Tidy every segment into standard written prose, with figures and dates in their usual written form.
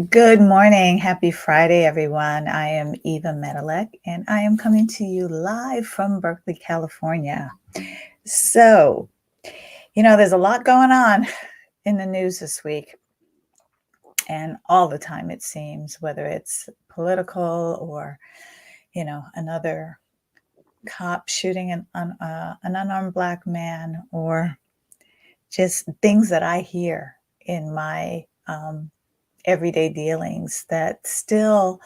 Good morning. Happy Friday, everyone. I am Eva Medilek, and I am coming to you live from Berkeley, California. So, there's a lot going on in the news this week, and all the time, it seems, whether it's political or, another cop shooting an unarmed Black man, or just things that I hear in my everyday dealings that still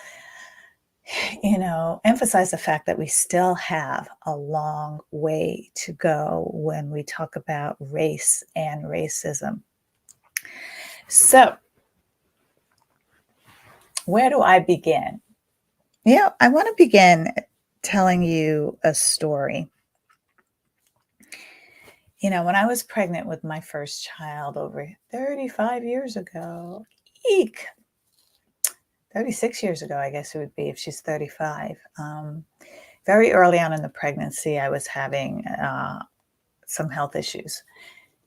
emphasize the fact that we still have a long way to go when we talk about race and racism. So, where do I begin? I want to begin telling you a story. When I was pregnant with my first child over 35 years ago, eek, 36 years ago, I guess it would be if she's 35. Very early on in the pregnancy, I was having some health issues.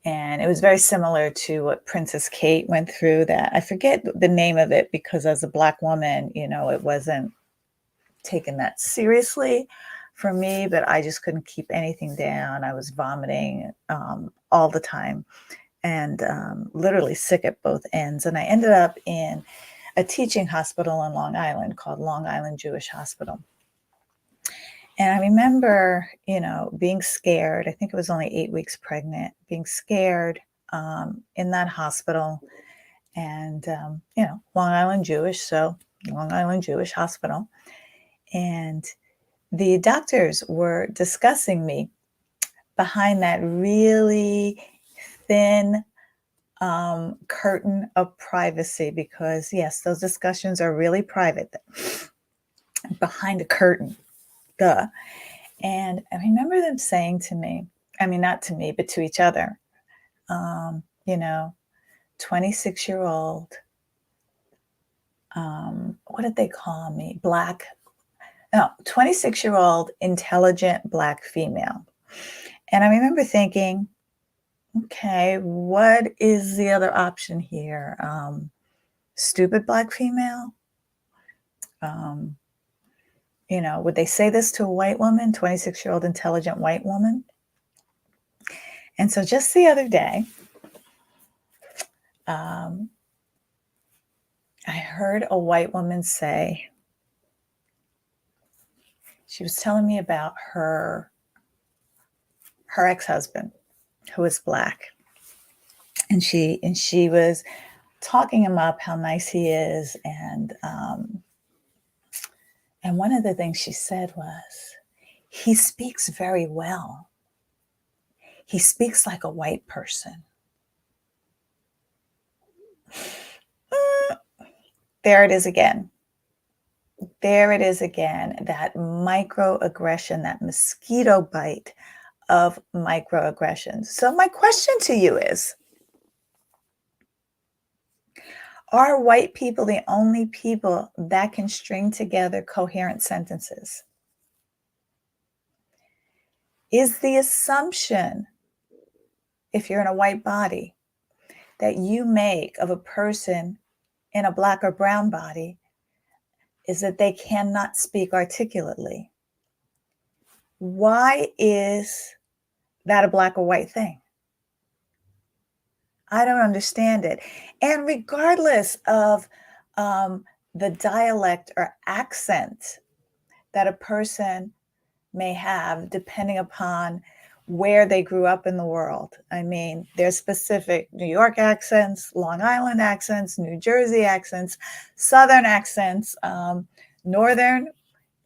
And it was very similar to what Princess Kate went through. That I forget the name of it because as a Black woman, it wasn't taken that seriously for me, but I just couldn't keep anything down. I was vomiting all the time and literally sick at both ends. And I ended up in a teaching hospital in Long Island called Long Island Jewish Hospital. And I remember, being scared. I think it was only 8 weeks pregnant, being scared in that hospital. And, Long Island Jewish, so Long Island Jewish Hospital. And the doctors were discussing me behind that really thin curtain of privacy, because, yes, those discussions are really private behind a curtain. Duh. And I remember them saying to me, I mean, not to me, but to each other, um, you know, 26-year-old, what did they call me? 26-year-old intelligent Black female. And I remember thinking, okay, what is the other option here? Stupid Black female? Um, would they say this to a white woman, 26-year-old intelligent white woman? And so just the other day, I heard a white woman say, she was telling me about her ex-husband, who was Black. And she was talking him up, how nice he is. And one of the things she said was, he speaks very well. He speaks like a white person. There it is again. There it is again, that microaggression, that mosquito bite of microaggressions. So my question to you is, are white people the only people that can string together coherent sentences? Is the assumption, if you're in a white body, that you make of a person in a Black or brown body is that they cannot speak articulately? Why is that a Black or white thing? I don't understand it. And regardless of the dialect or accent that a person may have, depending upon where they grew up in the world. I mean, there's specific New York accents, Long Island accents, New Jersey accents, Southern accents, Northern,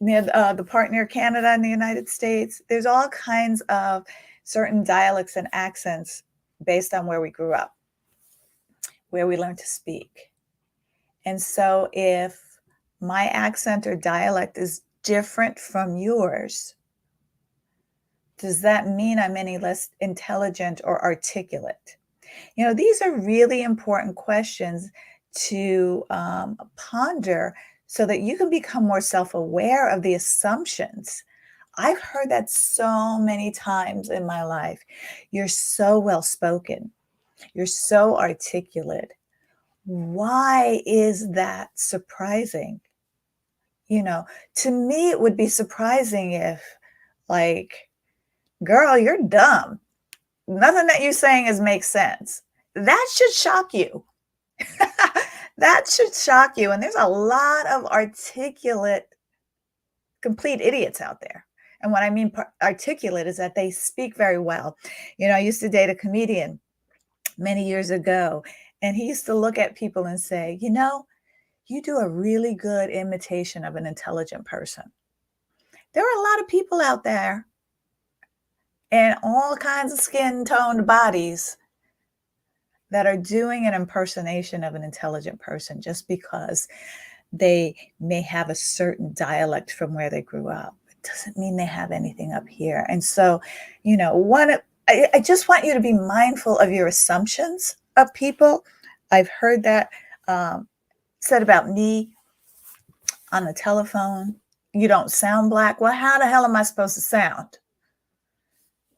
near the part near Canada and the United States. There's all kinds of certain dialects and accents based on where we grew up, where we learned to speak. And so if my accent or dialect is different from yours, does that mean I'm any less intelligent or articulate? These are really important questions to ponder so that you can become more self-aware of the assumptions. I've heard that so many times in my life. You're so well-spoken. You're so articulate. Why is that surprising? You know, to me, it would be surprising if, like, girl, you're dumb. Nothing that you're saying is makes sense. That should shock you. That should shock you. And there's a lot of articulate, complete idiots out there. And what I mean articulate is that they speak very well. I used to date a comedian many years ago, and he used to look at people and say, you do a really good imitation of an intelligent person. There are a lot of people out there in all kinds of skin toned bodies that are doing an impersonation of an intelligent person just because they may have a certain dialect from where they grew up. It doesn't mean they have anything up here. And so, I just want you to be mindful of your assumptions of people. I've heard that said about me on the telephone. You don't sound black. Well, how the hell am I supposed to sound?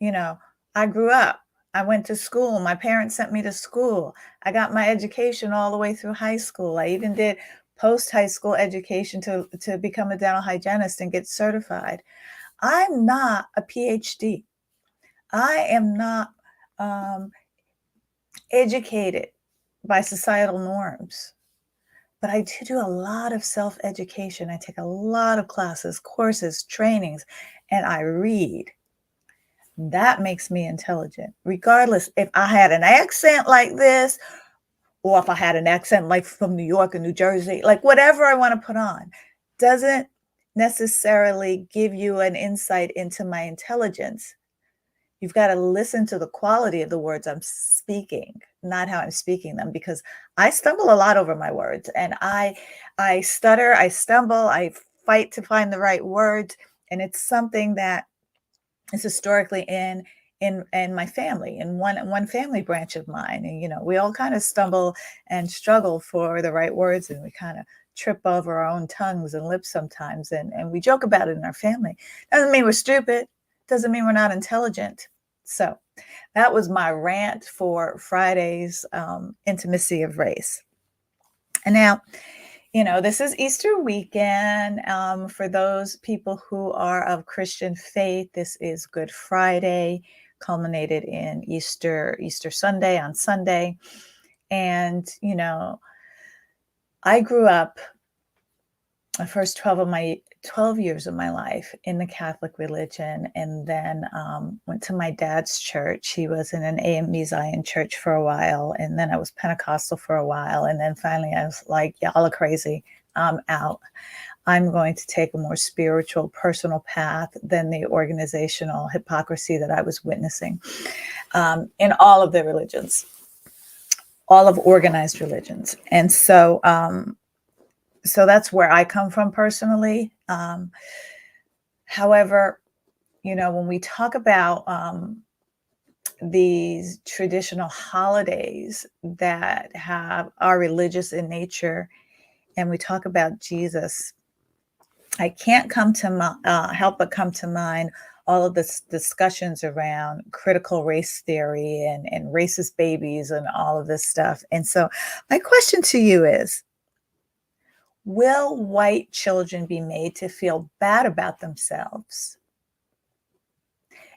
I grew up. I went to school. My parents sent me to school. I got my education all the way through high school. I even did post-high school education to become a dental hygienist and get certified. I'm not a PhD. I am not educated by societal norms, but I do a lot of self-education. I take a lot of classes, courses, trainings, and I read. That makes me intelligent, regardless if I had an accent like this or if I had an accent like from New York or New Jersey, like whatever I want to put on, doesn't necessarily give you an insight into my intelligence. You've got to listen to the quality of the words I'm speaking, not how I'm speaking them, because I stumble a lot over my words, and I stutter, I stumble, I fight to find the right words, and it's something that is historically in my family, in one family branch of mine. And we all kind of stumble and struggle for the right words, and we kind of trip over our own tongues and lips sometimes, and we joke about it in our family. Doesn't mean we're stupid, doesn't mean we're not intelligent. So that was my rant for Friday's intimacy of race. And now, this is Easter weekend. For those people who are of Christian faith, this is Good Friday, culminated in Easter Sunday on Sunday. And, I grew up the first 12 years of my life in the Catholic religion, and then went to my dad's church. He was in an AME Zion church for a while, and then I was Pentecostal for a while, and then finally I was like, y'all are crazy, I'm out. I'm going to take a more spiritual, personal path than the organizational hypocrisy that I was witnessing in all of the religions, all of organized religions. And so so that's where I come from personally. However, when we talk about these traditional holidays that are religious in nature, and we talk about Jesus, I can't help but come to mind all of the discussions around critical race theory and racist babies and all of this stuff. And so my question to you is, will white children be made to feel bad about themselves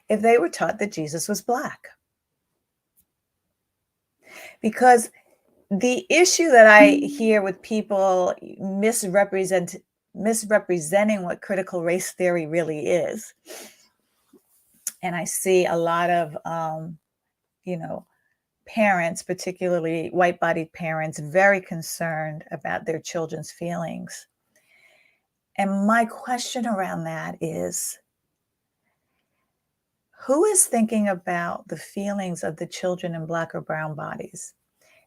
if they were taught that Jesus was Black? Because the issue that I hear with people misrepresenting what critical race theory really is, and I see a lot of, parents, particularly white-bodied parents, very concerned about their children's feelings. And my question around that is, who is thinking about the feelings of the children in Black or brown bodies?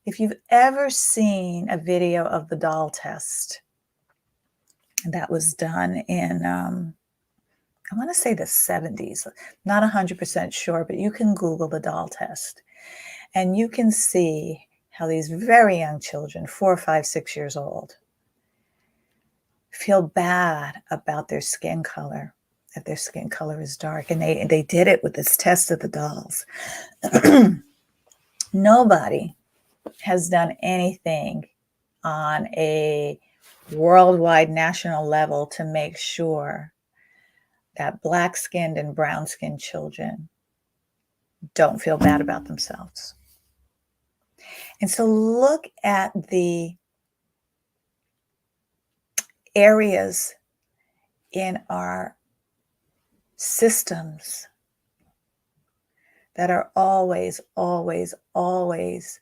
If you've ever seen a video of the doll test that was done in, I want to say the 70s, not 100% sure, but you can Google the doll test. And you can see how these very young children, 4, 5, 6 years old, feel bad about their skin color, if their skin color is dark. And they did it with this test of the dolls. Nobody has done anything on a worldwide national level to make sure that black-skinned and brown-skinned children don't feel bad about themselves. And so look at the areas in our systems that are always, always, always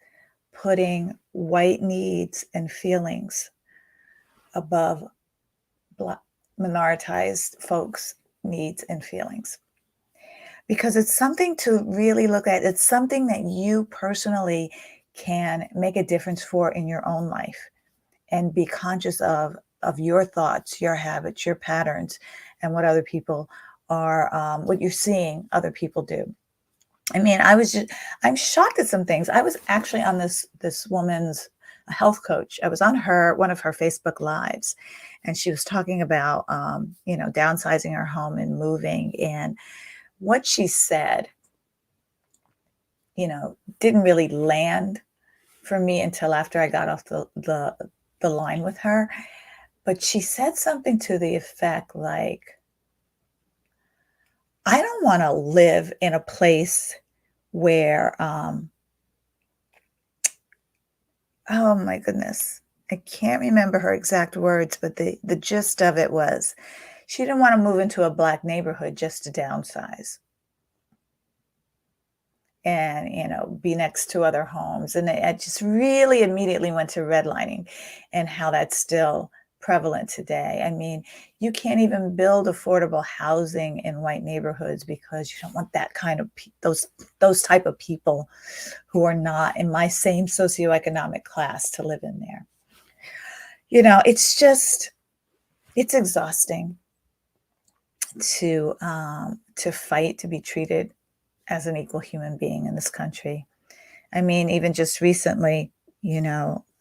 putting white needs and feelings above Black minoritized folks' needs and feelings. Because it's something to really look at. It's something that you personally can make a difference for in your own life and be conscious of your thoughts, your habits, your patterns, and what other people are, what you're seeing other people do. I mean, I'm shocked at some things. I was actually on this woman's health coach. I was on one of her Facebook lives, and she was talking about, downsizing her home and moving. And what she said, didn't really land for me until after I got off the line with her. But she said something to the effect like, I don't want to live in a place where, oh my goodness, I can't remember her exact words, but the gist of it was she didn't want to move into a Black neighborhood just to downsize and, be next to other homes. And I just really immediately went to redlining and how that's still prevalent today. I mean, you can't even build affordable housing in white neighborhoods because you don't want that kind of those type of people who are not in my same socioeconomic class to live in there. It's exhausting to fight to be treated as an equal human being in this country. I mean, even just recently,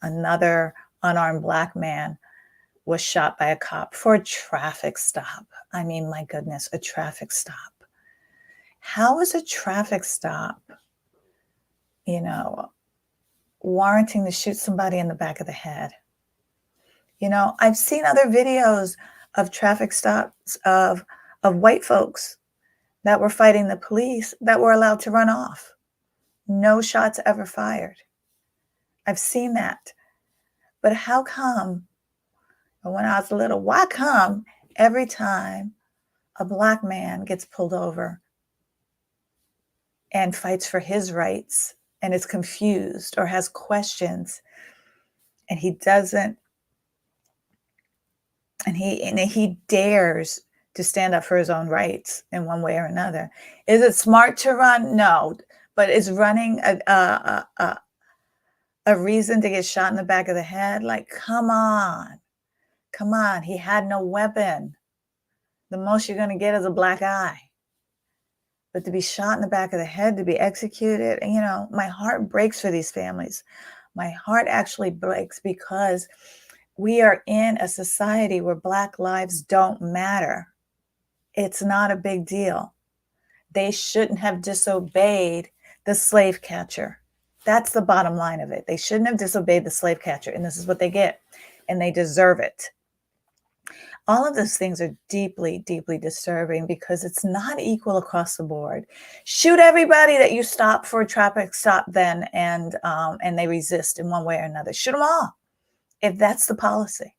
another unarmed Black man was shot by a cop for a traffic stop. I mean, my goodness, a traffic stop. How is a traffic stop, warranting to shoot somebody in the back of the head? I've seen other videos of traffic stops of white folks that were fighting the police that were allowed to run off. No shots ever fired. I've seen that. But how come, when I was little, why come every time a Black man gets pulled over and fights for his rights and is confused or has questions and he doesn't, and he dares to stand up for his own rights in one way or another? Is it smart to run? No. But is running a reason to get shot in the back of the head? Like, come on. He had no weapon. The most you're going to get is a black eye. But to be shot in the back of the head, to be executed, my heart breaks for these families. My heart actually breaks because we are in a society where Black lives don't matter. It's not a big deal. They shouldn't have disobeyed the slave catcher. That's the bottom line of it. They shouldn't have disobeyed the slave catcher, and this is what they get, and they deserve it. All of those things are deeply, deeply disturbing because it's not equal across the board. Shoot everybody that you stop for a traffic stop then, and they resist in one way or another. Shoot them all, if that's the policy.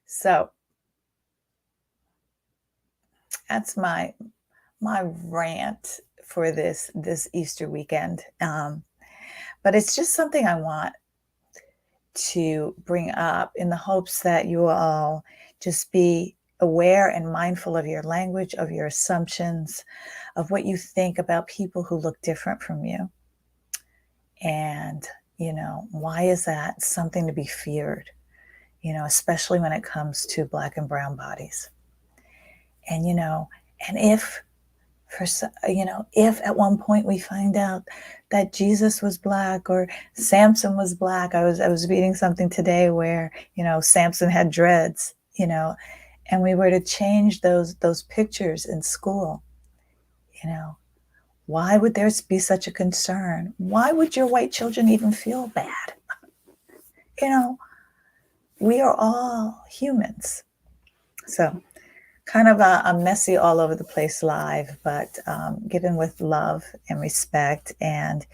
So that's my rant for this Easter weekend. But it's just something I want to bring up in the hopes that you all just be aware and mindful of your language, of your assumptions, of what you think about people who look different from you. And, why is that something to be feared, especially when it comes to Black and brown bodies? And, and if at one point we find out that Jesus was Black or Samson was Black. I was reading something today where, Samson had dreads, and we were to change those pictures in school, why would there be such a concern? Why would your white children even feel bad? you know, we are all humans. So kind of a messy, all over the place live, but given with love and respect. And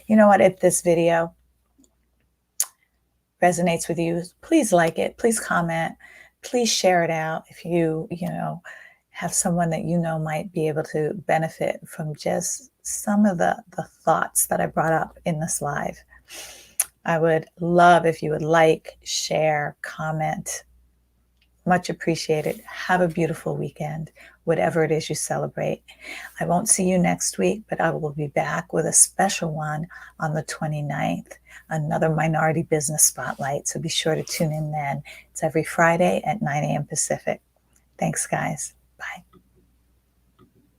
you know what? If this video resonates with you, please like it, please comment, please share it out. If you know, have someone that you know might be able to benefit from just some of the thoughts that I brought up in this live. I would love if you would like, share, comment. Much appreciated. Have a beautiful weekend, whatever it is you celebrate. I won't see you next week, but I will be back with a special one on the 29th, another Minority Business Spotlight. So be sure to tune in then. It's every Friday at 9 a.m. Pacific. Thanks, guys. Bye.